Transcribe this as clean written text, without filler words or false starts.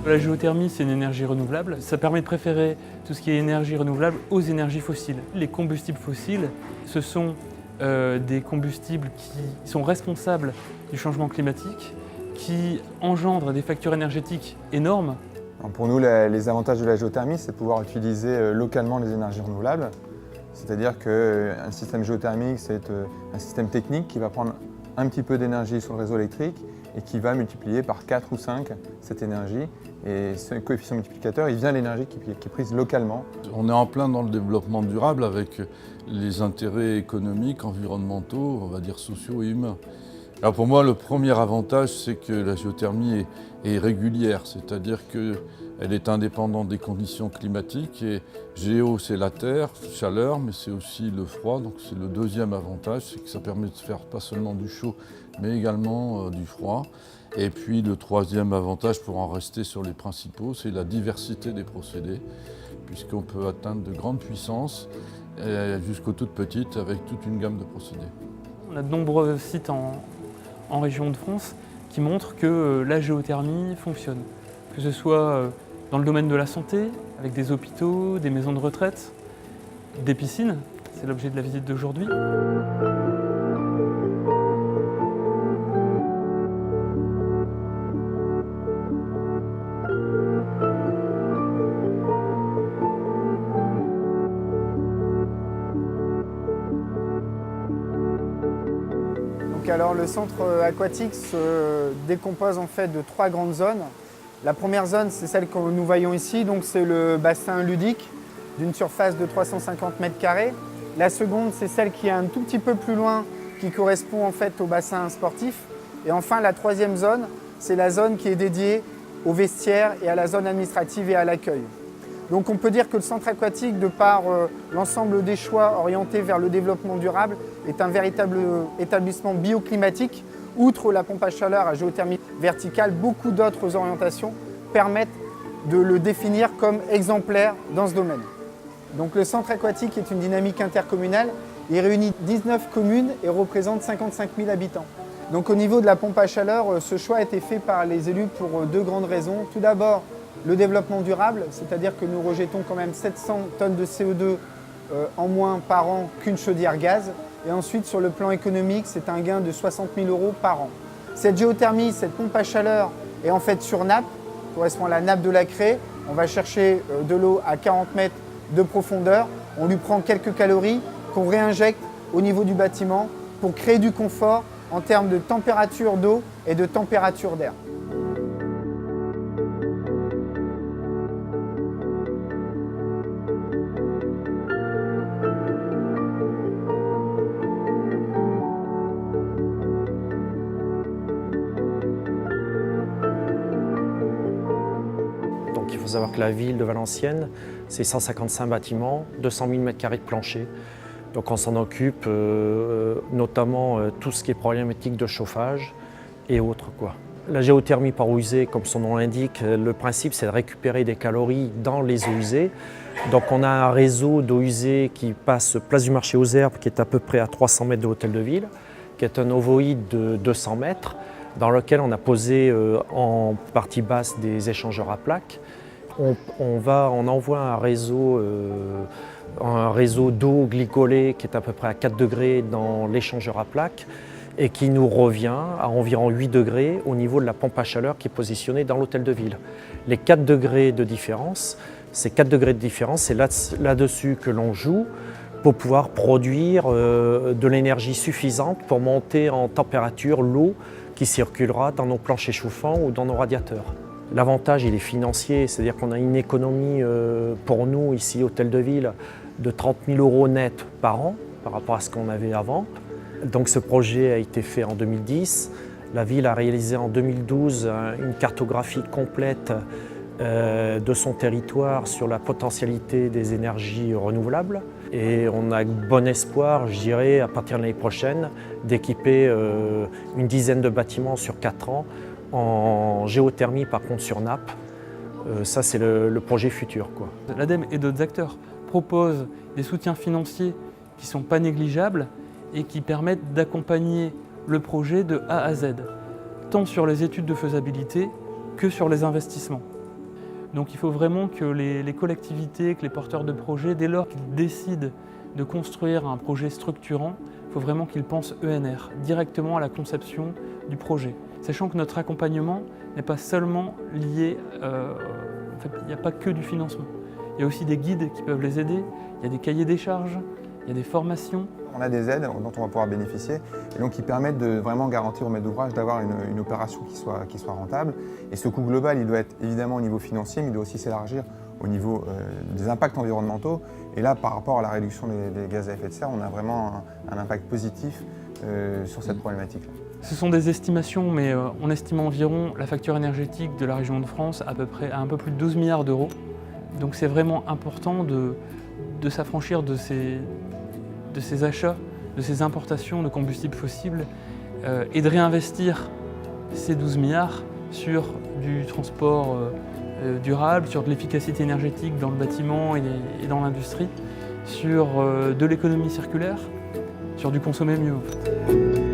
La géothermie, c'est une énergie renouvelable. Ça permet de préférer tout ce qui est énergie renouvelable aux énergies fossiles. Les combustibles fossiles, ce sont des combustibles qui sont responsables du changement climatique, qui engendrent des factures énergétiques énormes. Alors pour nous, les avantages de la géothermie, c'est de pouvoir utiliser localement les énergies renouvelables. C'est-à-dire qu'un système géothermique, c'est un système technique qui va prendre un petit peu d'énergie sur le réseau électrique et qui va multiplier par 4 ou 5 cette énergie. Et ce coefficient multiplicateur, il vient de l'énergie qui est prise localement. On est en plein dans le développement durable avec les intérêts économiques, environnementaux, on va dire sociaux et humains. Alors pour moi, le premier avantage, c'est que la géothermie est régulière, c'est-à-dire qu'elle est indépendante des conditions climatiques. Et géo, c'est la terre, chaleur, mais c'est aussi le froid. Donc c'est le deuxième avantage, c'est que ça permet de faire pas seulement du chaud, mais également du froid. Et puis le troisième avantage, pour en rester sur les principaux, c'est la diversité des procédés, puisqu'on peut atteindre de grandes puissances jusqu'aux toutes petites avec toute une gamme de procédés. On a de nombreux sites en région de France qui montrent que la géothermie fonctionne. Que ce soit dans le domaine de la santé, avec des hôpitaux, des maisons de retraite, des piscines, c'est l'objet de la visite d'aujourd'hui. Alors le centre aquatique se décompose en fait de 3 grandes zones. La première zone, c'est celle que nous voyons ici, donc c'est le bassin ludique d'une surface de 350 m². La seconde, c'est celle qui est un tout petit peu plus loin, qui correspond en fait au bassin sportif. Et enfin, la troisième zone, c'est la zone qui est dédiée aux vestiaires et à la zone administrative et à l'accueil. Donc on peut dire que le centre aquatique, de par l'ensemble des choix orientés vers le développement durable, est un véritable établissement bioclimatique. Outre la pompe à chaleur à géothermie verticale, beaucoup d'autres orientations permettent de le définir comme exemplaire dans ce domaine. Donc le centre aquatique est une dynamique intercommunale. Il réunit 19 communes et représente 55 000 habitants. Donc au niveau de la pompe à chaleur, ce choix a été fait par les élus pour 2 grandes raisons. Tout d'abord, le développement durable, c'est-à-dire que nous rejetons quand même 700 tonnes de CO2 en moins par an qu'une chaudière gaz. Et ensuite, sur le plan économique, c'est un gain de 60 000 € par an. Cette géothermie, cette pompe à chaleur est en fait sur nappe, correspond à la nappe de la Craie. On va chercher de l'eau à 40 mètres de profondeur. On lui prend quelques calories qu'on réinjecte au niveau du bâtiment pour créer du confort en termes de température d'eau et de température d'air. Il faut savoir que la ville de Valenciennes, c'est 155 bâtiments, 200 000 m² de plancher. Donc on s'en occupe, notamment tout ce qui est problématique de chauffage et autres, quoi. La géothermie par eau usée, comme son nom l'indique, le principe c'est de récupérer des calories dans les eaux usées. Donc on a un réseau d'eau usée qui passe place du marché aux herbes, qui est à peu près à 300 mètres de l'hôtel de ville, qui est un ovoïde de 200 mètres, dans lequel on a posé en partie basse des échangeurs à plaques. On envoie un réseau d'eau glycolée qui est à peu près à 4 degrés dans l'échangeur à plaques. et qui nous revient à environ 8 degrés au niveau de la pompe à chaleur qui est positionnée dans l'hôtel de ville. Les 4 degrés de différence, c'est là-dessus que l'on joue pour pouvoir produire de l'énergie suffisante pour monter en température l'eau qui circulera dans nos planchers chauffants ou dans nos radiateurs. L'avantage, il est financier, c'est-à-dire qu'on a une économie pour nous, ici, hôtel de ville, de 30 000 € net par an par rapport à ce qu'on avait avant. Donc ce projet a été fait en 2010. La ville a réalisé en 2012 une cartographie complète de son territoire sur la potentialité des énergies renouvelables. Et on a bon espoir, je dirais, à partir de l'année prochaine, d'équiper une dizaine de bâtiments sur 4 ans en géothermie, par contre sur nappe. Ça, c'est le projet futur, quoi. L'ADEME et d'autres acteurs proposent des soutiens financiers qui ne sont pas négligeables et qui permettent d'accompagner le projet de A à Z, tant sur les études de faisabilité que sur les investissements. Donc il faut vraiment que les collectivités, que les porteurs de projets, dès lors qu'ils décident de construire un projet structurant, il faut vraiment qu'ils pensent ENR, directement à la conception du projet. Sachant que notre accompagnement n'est pas seulement lié, il n'y a pas que du financement. Il y a aussi des guides qui peuvent les aider, il y a des cahiers des charges, il y a des formations. On a des aides dont on va pouvoir bénéficier et donc qui permettent de vraiment garantir au maître d'ouvrage d'avoir une opération qui soit rentable. Et ce coût global, il doit être évidemment au niveau financier, mais il doit aussi s'élargir au niveau des impacts environnementaux. Et là, par rapport à la réduction des gaz à effet de serre, on a vraiment un impact positif sur cette problématique-là. Ce sont des estimations, mais on estime environ la facture énergétique de la région de France à peu près à un peu plus de 12 milliards d'euros. Donc c'est vraiment important de s'affranchir de ces achats, de ces importations de combustibles fossiles et de réinvestir ces 12 milliards sur du transport durable, sur de l'efficacité énergétique dans le bâtiment et dans l'industrie, sur de l'économie circulaire, sur du consommer mieux en fait.